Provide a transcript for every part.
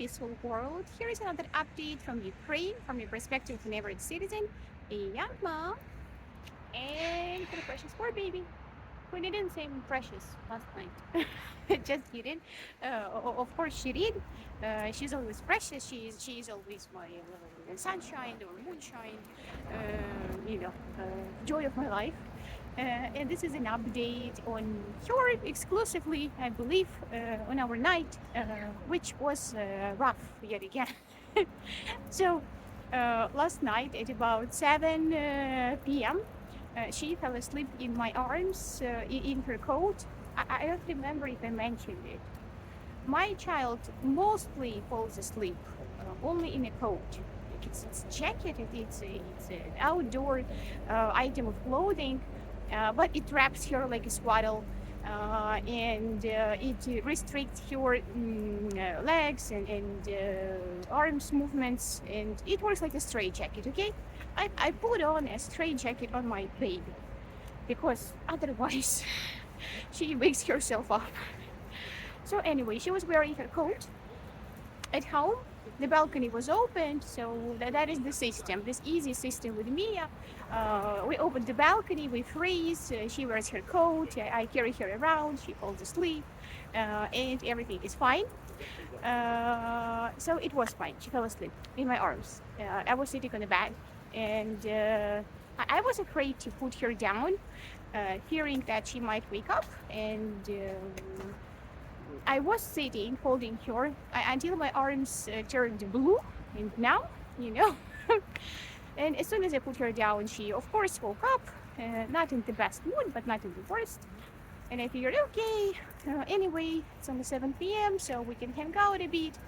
peaceful world. Here is another update from Ukraine, from the perspective of an average citizen, a young mom, and for the precious poor baby. We didn't say precious last night. Just kidding. Of course she did. She's always precious. She's always my sunshine or moonshine. Joy of my life. And this is an update on her exclusively, I believe, on our night, which was rough yet again. So last night at about 7 p.m., she fell asleep in my arms, in her coat. I don't remember if I mentioned it. My child mostly falls asleep only in a coat. It's a jacket, it's an outdoor item of clothing, but it wraps her like a swaddle. And it restricts her legs and arms movements, and it works like a straight jacket. Okay, I put on a straight jacket on my baby because otherwise she wakes herself up. So anyway, she was wearing her coat at home. The balcony was opened, so that is the system, this easy system with Mia. We opened the balcony, we freeze, she wears her coat, I carry her around, she falls asleep, and everything is fine. So it was fine. She fell asleep in my arms. I was sitting on the bed, and I was afraid to put her down, fearing that she might wake up. And I was sitting, holding her until my arms turned blue, and now, you know. And as soon as I put her down, she, of course, woke up, not in the best mood, but not in the worst. And I figured, okay, anyway, it's only 7 p.m., so we can hang out a bit,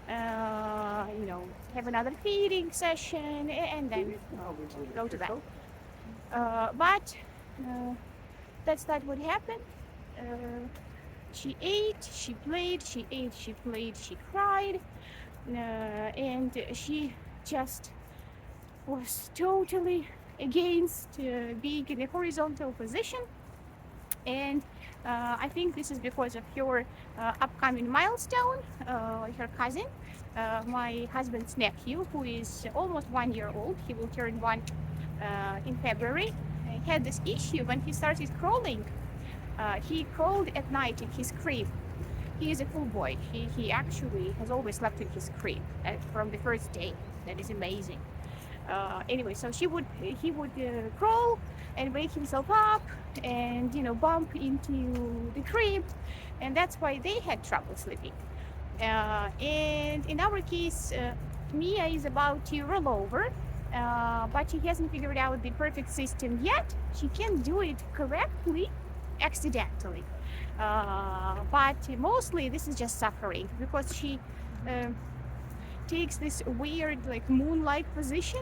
have another feeding session, and then go to bed. But that's not what happened. She ate, she played, she ate, she played, she cried, and she just was totally against being in a horizontal position. And I think this is because of her upcoming milestone. Her cousin, my husband's nephew, who is almost 1 year old, he will turn one in February, had this issue when he started crawling. He crawled at night in his crib. He is a full boy. He actually has always slept in his crib from the first day. That is amazing. Anyway, so he would crawl and wake himself up and bump into the crib, and that's why they had trouble sleeping. And in our case, Mia is about to roll over, but she hasn't figured out the perfect system yet. She can do it correctly, accidentally, but mostly this is just suffering because she takes this weird like moon-like position,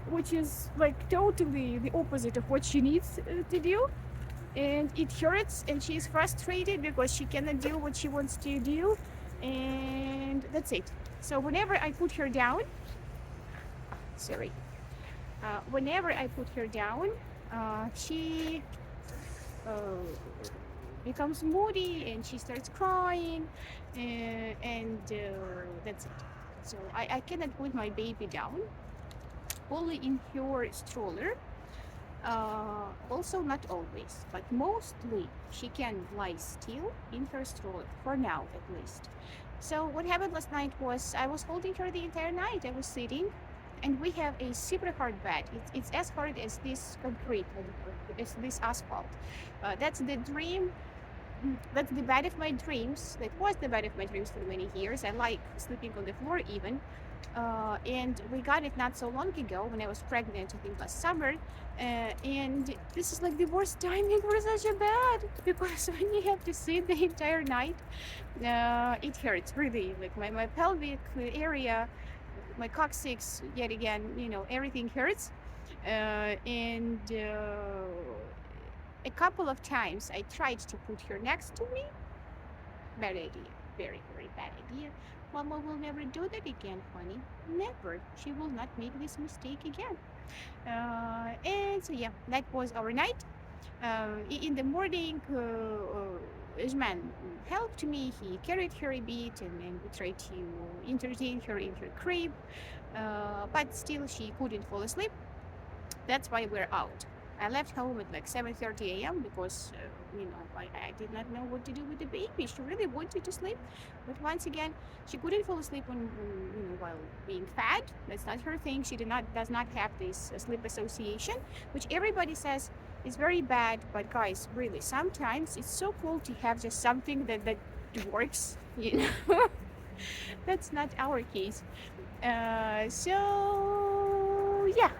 which is like totally the opposite of what she needs to do, and it hurts, and she's frustrated because she cannot do what she wants to do, and that's it. So whenever I put her down, whenever I put her down, she becomes moody and she starts crying, and that's it. So I cannot put my baby down, only in her stroller. Also not always, but mostly she can lie still in her stroller, for now at least. So what happened last night was I was holding her the entire night. I was sitting, and we have a super hard bed. It's as hard as this concrete, as this asphalt. That's the dream. That's the bed of my dreams. That was the bed of my dreams for many years. I like sleeping on the floor even. And we got it not so long ago when I was pregnant, I think last summer. And this is like the worst timing for such a bed, because when you have to sit the entire night, it hurts really. Like my pelvic area, my coccyx, yet again, everything hurts. And a couple of times I tried to put her next to me. Bad idea. Very, very bad idea. Mama will never do that again, honey. Never. She will not make this mistake again. And so, yeah, that was our night. In the morning, this man helped me. He carried her a bit, and we tried to entertain her in her crib, but still she couldn't fall asleep. That's why we're out. I left home at like 7:30 a.m. because I did not know what to do with the baby. She really wanted to sleep, but once again, she couldn't fall asleep while being fed. That's not her thing. She does not have this sleep association, which everybody says is very bad. But guys, really, sometimes it's so cool to have just something that works. That's not our case. So yeah.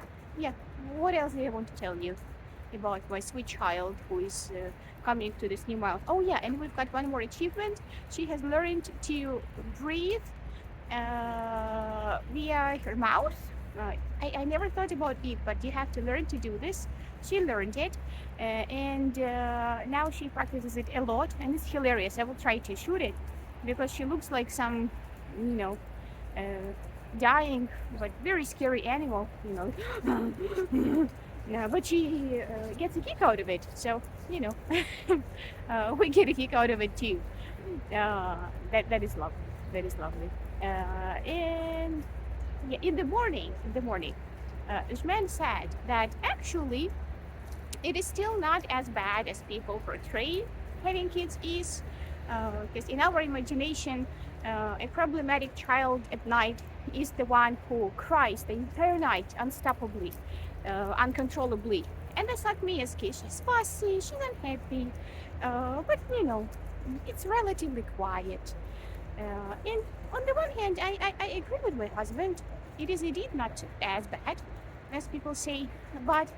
What else do I want to tell you about my sweet child who is coming to this new mouth? Oh yeah, and we've got one more achievement. She has learned to breathe via her mouth. I never thought about it, but you have to learn to do this. She learned it, and now she practices it a lot, and it's hilarious. I will try to shoot it because she looks like some, you know, uh, dying but very scary animal, yeah, but she gets a kick out of it, so we get a kick out of it too. That is lovely. That is lovely. And yeah, in the morning, this man said that actually it is still not as bad as people portray having kids is, because in our imagination, a problematic child at night is the one who cries the entire night unstoppably, uncontrollably. And that's not me as kid. She's fussy, she's unhappy, but it's relatively quiet. And on the one hand, I agree with my husband. It is indeed not as bad as people say, but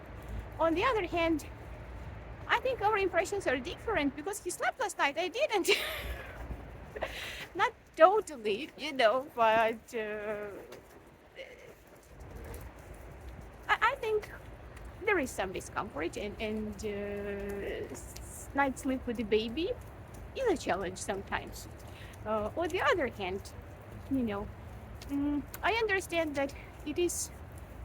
on the other hand, I think our impressions are different because he slept last night. I didn't. Not totally, but I think there is some discomfort, and night sleep with the baby is a challenge sometimes. On the other hand, I understand that it is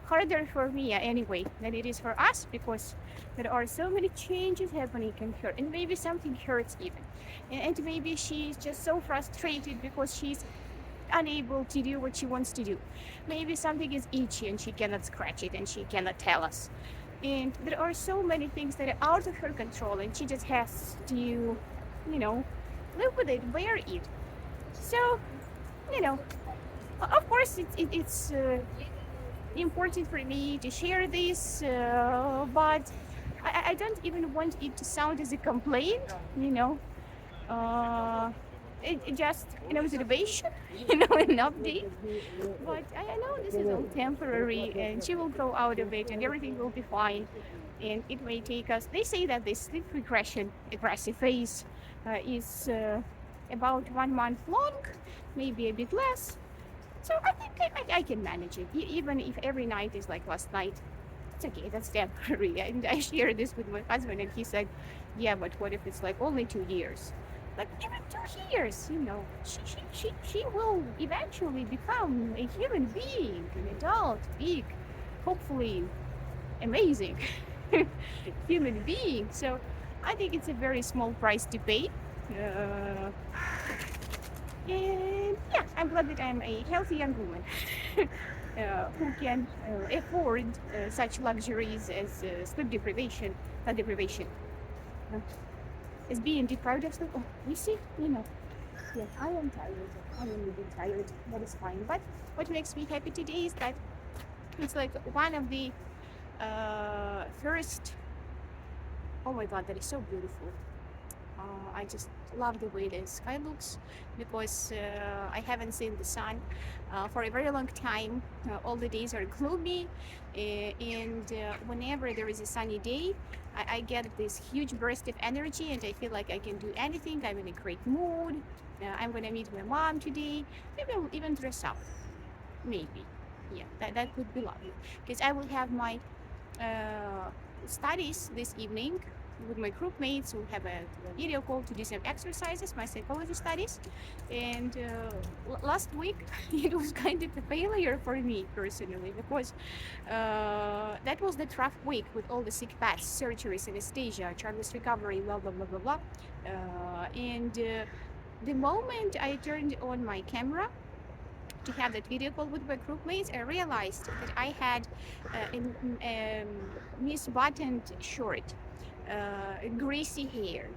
harder for Mia anyway than it is for us because there are so many changes happening in her, and maybe something hurts even, and maybe she's just so frustrated because she's unable to do what she wants to do. Maybe something is itchy and she cannot scratch it and she cannot tell us. And there are so many things that are out of her control, and she just has to, live with it, bear it. So, of course, it's important for me to share this, but I don't even want it to sound as a complaint, Uh, it just an observation, an update. But I know this is all temporary, and she will grow out of it, and everything will be fine. And it may take us. They say that this sleep regression, aggressive phase, is about 1 month long, maybe a bit less. So I think I can manage it, even if every night is like last night. It's okay, that's temporary. And I shared this with my husband, and he said, "Yeah, but what if it's like only 2 years?" Like even 2 years, she will eventually become a human being, an adult, big, hopefully amazing human being. So I think it's a very small price to pay. Uh, and yeah, I'm glad that I'm a healthy young woman who can afford such luxuries as sleep deprivation, not deprivation, uh, as being deprived of sleep. Oh, you see, yeah, I am tired. I am really tired. That is fine. But what makes me happy today is that it's like one of the first. Oh my God, that is so beautiful. I just love the way the sky looks because I haven't seen the sun for a very long time. All the days are gloomy, and whenever there is a sunny day, I get this huge burst of energy, and I feel like I can do anything. I'm in a great mood. I'm gonna meet my mom today. Maybe I will even dress up. Maybe, yeah, that would be lovely because I will have my studies this evening. with my group mates. We have a video call to do some exercises, my psychology studies. And last week, it was kind of a failure for me personally because that was the rough week with all the sick pets, surgeries, anesthesia, Charlie's recovery, blah, blah, blah, blah, blah. And the moment I turned on my camera to have that video call with my group mates, I realized that I had a misbuttoned shirt, greasy hair,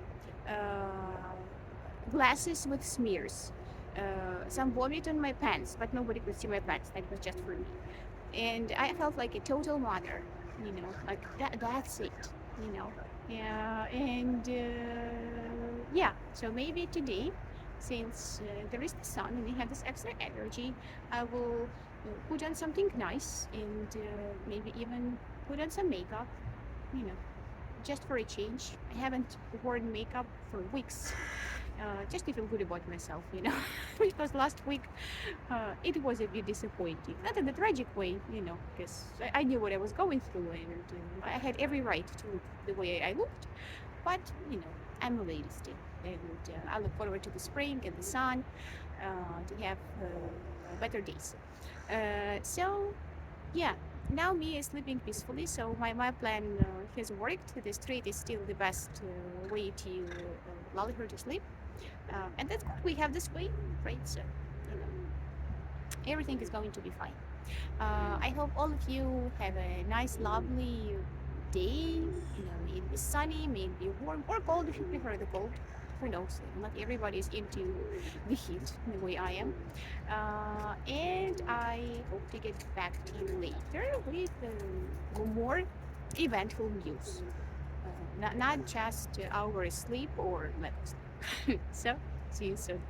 glasses with smears, some vomit on my pants, but nobody could see my pants. That was just for me. And I felt like a total mother, like that's it, you know. Yeah, and yeah, so maybe today, since there is the sun and we have this extra energy, I will put on something nice and maybe even put on some makeup, you know, just for a change. I haven't worn makeup for weeks. Just to feel good about myself, because last week it was a bit disappointing. Not in a tragic way, because I knew what I was going through and I had every right to look the way I looked. But, I'm a lady still. And I look forward to the spring and the sun to have better days. So, yeah, now Mia is sleeping peacefully, so my plan has worked. The street is still the best way to lull her to sleep. And that's good. We have this way, right? So, everything is going to be fine. I hope all of you have a nice, lovely day. May it be sunny, may it be warm or cold if you prefer the cold. Who knows? Not everybody is into the heat the way I am. And I hope to get back to you later with more eventful news. Not just our sleep or levels. So, see you soon.